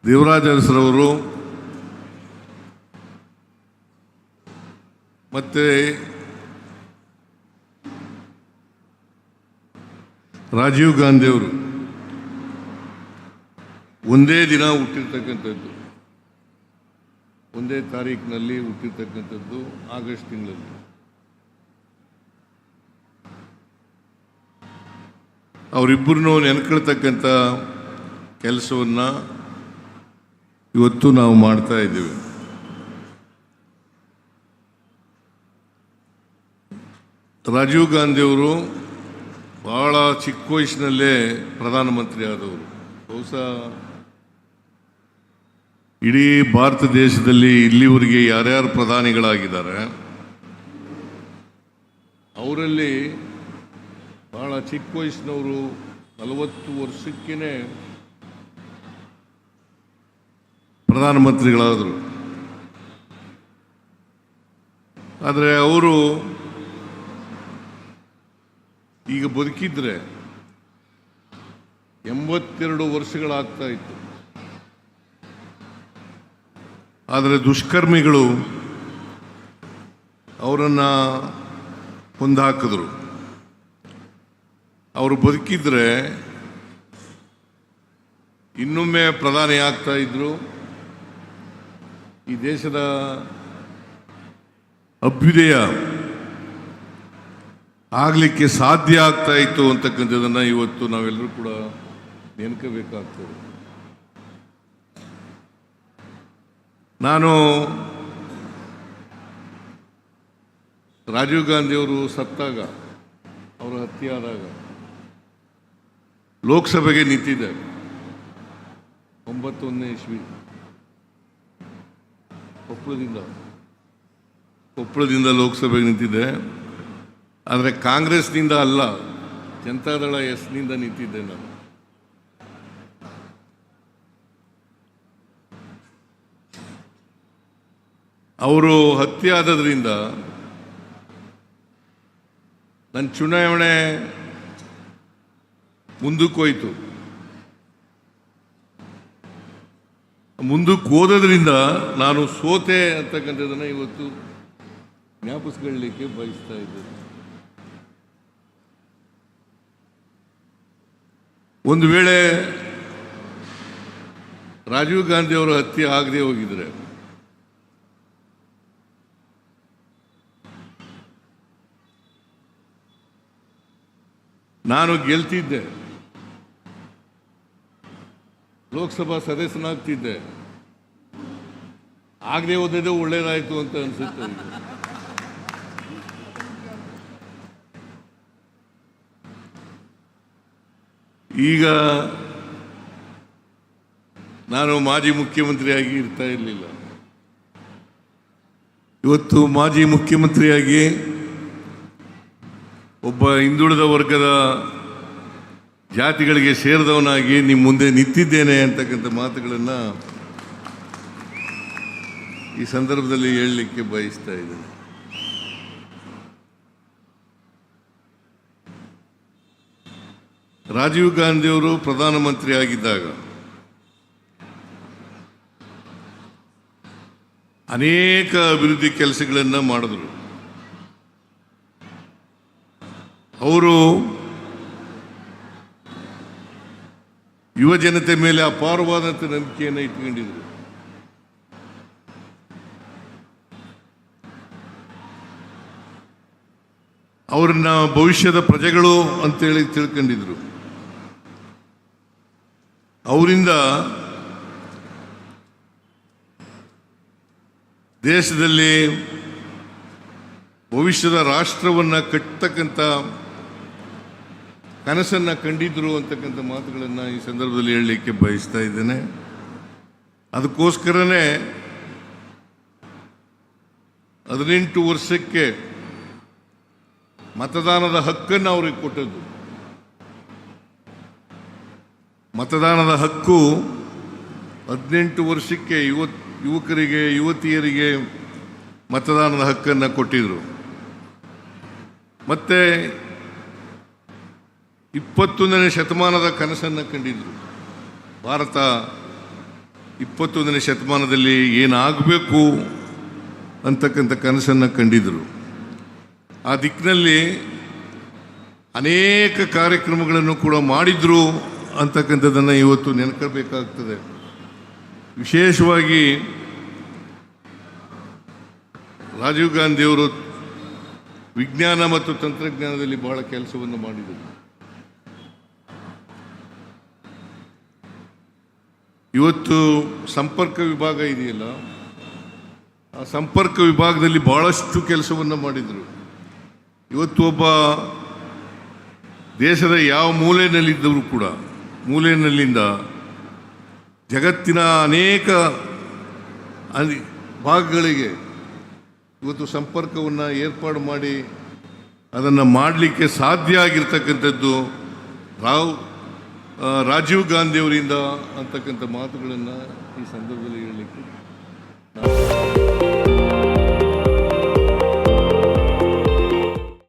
ದೇವರಾಜ ಅರಸರವರು ಮತ್ತು ರಾಜೀವ್ ಗಾಂಧಿಯವರು ಒಂದೇ ದಿನ ಹುಟ್ಟಿರ್ತಕ್ಕಂಥದ್ದು, ಒಂದೇ ತಾರೀಕಿನಲ್ಲಿ ಹುಟ್ಟಿರ್ತಕ್ಕಂಥದ್ದು, ಆಗಸ್ಟ್ ತಿಂಗಳಲ್ಲಿ. ಅವರಿಬ್ಬರನ್ನೂ ನೆನ್ಕೊಳ್ತಕ್ಕಂಥ ಕೆಲಸವನ್ನು ಇವತ್ತು ನಾವು ಮಾಡ್ತಾ ಇದ್ದೇವೆ. ರಾಜೀವ್ ಗಾಂಧಿಯವರು ಬಹಳ ಚಿಕ್ಕ ವಯಸ್ಸಿನಲ್ಲೇ ಪ್ರಧಾನಮಂತ್ರಿ ಆದವರು. ಬಹುಶಃ ಇಡೀ ಭಾರತ ದೇಶದಲ್ಲಿ ಇಲ್ಲಿವರೆಗೆ ಯಾರ್ಯಾರು ಪ್ರಧಾನಿಗಳಾಗಿದ್ದಾರೆ ಅವರಲ್ಲಿ ಬಹಳ ಚಿಕ್ಕ ವಯಸ್ಸಿನವರು 40 ವರ್ಷಕ್ಕೇ ಪ್ರಧಾನಮಂತ್ರಿಗಳಾದರು. ಆದರೆ ಅವರು ಈಗ ಬದುಕಿದ್ರೆ 82 ವರ್ಷಗಳಾಗ್ತಾ ಇತ್ತು. ಆದರೆ ದುಷ್ಕರ್ಮಿಗಳು ಅವರನ್ನು ಕೊಂದಾಕಿದ್ರು. ಅವರು ಬದುಕಿದ್ರೆ ಇನ್ನೊಮ್ಮೆ ಪ್ರಧಾನಿ ಆಗ್ತಾ ಇದ್ರು, ಈ ದೇಶದ ಅಭ್ಯುದಯ ಆಗಲಿಕ್ಕೆ ಸಾಧ್ಯ ಆಗ್ತಾ ಇತ್ತು ಅಂತಕ್ಕಂಥದ್ದನ್ನು ಇವತ್ತು ನಾವೆಲ್ಲರೂ ಕೂಡ ನೆನ್ಕೋಬೇಕಾಗ್ತದೆ. ನಾನು ರಾಜೀವ್ ಗಾಂಧಿಯವರು ಸತ್ತಾಗ, ಅವರ ಹತ್ಯೆ ಆದಾಗ ಲೋಕಸಭೆಗೆ ನಿಂತಿದ್ದೆ. 91ನೇ ಇಸ್ವಿ ಕೊಪ್ಪಳದಿಂದ ಲೋಕಸಭೆಗೆ ನಿಂತಿದ್ದೆ. ಆದರೆ ಕಾಂಗ್ರೆಸ್ನಿಂದ ಅಲ್ಲ, ಜನತಾದಳ ಎಸ್ನಿಂದ ನಿಂತಿದ್ದೆ ನಾನು. ಅವರು ಹತ್ಯೆ ಆದದ್ರಿಂದ ನನ್ನ ಚುನಾವಣೆ ಮುಂದಕ್ಕೆ ಹೋಯಿತು. ಮುಂದಕ್ಕೆ ಹೋದ್ರಿಂದ ನಾನು ಸೋತೆ ಅಂತಕ್ಕಂಥದ್ದನ್ನು ಇವತ್ತು ಜ್ಞಾಪಿಸ್ಕೊಳ್ಳಲಿಕ್ಕೆ ಬಯಸ್ತಾ ಇದ್ದೇನೆ. ಒಂದು ವೇಳೆ ರಾಜೀವ್ ಗಾಂಧಿ ಅವರ ಹತ್ಯೆ ಆಗದೆ ಹೋಗಿದ್ರೆ ನಾನು ಗೆಲ್ತಿದ್ದೆ, ಲೋಕಸಭಾ ಸದಸ್ಯನಾಗ್ತಿದ್ದೆ. ಆಗದೆ ಹೋದದೇ ಒಳ್ಳೇದಾಯಿತು ಅಂತ ಅನಿಸುತ್ತೆ. ಈಗ ನಾನು ಮಾಜಿ ಮುಖ್ಯಮಂತ್ರಿಯಾಗಿ ಇರ್ತಾ ಇರಲಿಲ್ಲ. ಇವತ್ತು ಮಾಜಿ ಮುಖ್ಯಮಂತ್ರಿಯಾಗಿ ಒಬ್ಬ ಹಿಂದುಳಿದ ವರ್ಗದ ಜಾತಿಗಳಿಗೆ ಸೇರಿದವನಾಗಿ ನಿಮ್ಮ ಮುಂದೆ ನಿಂತಿದ್ದೇನೆ ಅಂತಕ್ಕಂಥ ಮಾತುಗಳನ್ನು ಈ ಸಂದರ್ಭದಲ್ಲಿ ಹೇಳಲಿಕ್ಕೆ ಬಯಸ್ತಾ ಇದ್ದೇನೆ. ರಾಜೀವ್ ಗಾಂಧಿಯವರು ಪ್ರಧಾನಮಂತ್ರಿ ಆಗಿದ್ದಾಗ ಅನೇಕ ಅಭಿವೃದ್ಧಿ ಕೆಲಸಗಳನ್ನು ಮಾಡಿದ್ರು. ಅವರು ಯುವ ಜನತೆ ಮೇಲೆ ಅಪಾರವಾದಂಥ ನಂಬಿಕೆಯನ್ನು ಇಟ್ಕೊಂಡಿದ್ರು. ಅವರನ್ನ ಭವಿಷ್ಯದ ಪ್ರಜೆಗಳು ಅಂತೇಳಿ ತಿಳ್ಕೊಂಡಿದ್ರು. ಅವರಿಂದ ದೇಶದಲ್ಲಿ ಭವಿಷ್ಯದ ರಾಷ್ಟ್ರವನ್ನು ಕಟ್ಟತಕ್ಕಂಥ ಕನಸನ್ನು ಕಂಡಿದ್ರು ಅಂತಕ್ಕಂಥ ಮಾತುಗಳನ್ನು ಈ ಸಂದರ್ಭದಲ್ಲಿ ಹೇಳಲಿಕ್ಕೆ ಬಯಸ್ತಾ ಇದ್ದೇನೆ. ಅದಕ್ಕೋಸ್ಕರನೇ 18 ವರ್ಷಕ್ಕೆ ಮತದಾನದ ಹಕ್ಕನ್ನು ಅವ್ರಿಗೆ ಕೊಟ್ಟದ್ದು. ಮತದಾನದ ಹಕ್ಕು 18 ವರ್ಷಕ್ಕೆ ಯುವಕರಿಗೆ ಯುವತಿಯರಿಗೆ ಮತದಾನದ ಹಕ್ಕನ್ನು ಕೊಟ್ಟಿದ್ರು. ಮತ್ತೆ 21ನೇ ಶತಮಾನದ ಕನಸನ್ನು ಕಂಡಿದ್ರು. ಭಾರತ 21ನೇ ಶತಮಾನದಲ್ಲಿ ಏನಾಗಬೇಕು ಅಂತಕ್ಕಂಥ ಕನಸನ್ನು ಕಂಡಿದ್ದರು. ಆ ದಿಕ್ಕಿನಲ್ಲಿ ಅನೇಕ ಕಾರ್ಯಕ್ರಮಗಳನ್ನು ಕೂಡ ಮಾಡಿದರು ಅಂತಕ್ಕಂಥದ್ದನ್ನು ಇವತ್ತು ನೆನಪಬೇಕಾಗ್ತದೆ. ವಿಶೇಷವಾಗಿ ರಾಜೀವ್ ಗಾಂಧಿಯವರು ವಿಜ್ಞಾನ ಮತ್ತು ತಂತ್ರಜ್ಞಾನದಲ್ಲಿ ಬಹಳ ಕೆಲಸವನ್ನು ಮಾಡಿದರು. ಇವತ್ತು ಸಂಪರ್ಕ ವಿಭಾಗ ಇದೆಯಲ್ಲ, ಆ ಸಂಪರ್ಕ ವಿಭಾಗದಲ್ಲಿ ಬಹಳಷ್ಟು ಕೆಲಸವನ್ನು ಮಾಡಿದರು. ಇವತ್ತು ಒಬ್ಬ ದೇಶದ ಯಾವ ಮೂಲೆಯಲ್ಲಿದ್ದವರು ಕೂಡ ಮೂಲೆಯಲ್ಲಿಂದ ಜಗತ್ತಿನ ಅನೇಕ ಭಾಗಗಳಿಗೆ ಇವತ್ತು ಸಂಪರ್ಕವನ್ನು ಏರ್ಪಾಡು ಮಾಡಿ ಅದನ್ನು ಮಾಡಲಿಕ್ಕೆ ಸಾಧ್ಯ ಆಗಿರ್ತಕ್ಕಂಥದ್ದು ರಾಜೀವ್ ಗಾಂಧಿಯವರಿಂದ ಅಂತಕ್ಕಂಥ ಮಾತುಗಳನ್ನು ಈ ಸಂದರ್ಭದಲ್ಲಿ ಹೇಳಲಿಕ್ಕೆ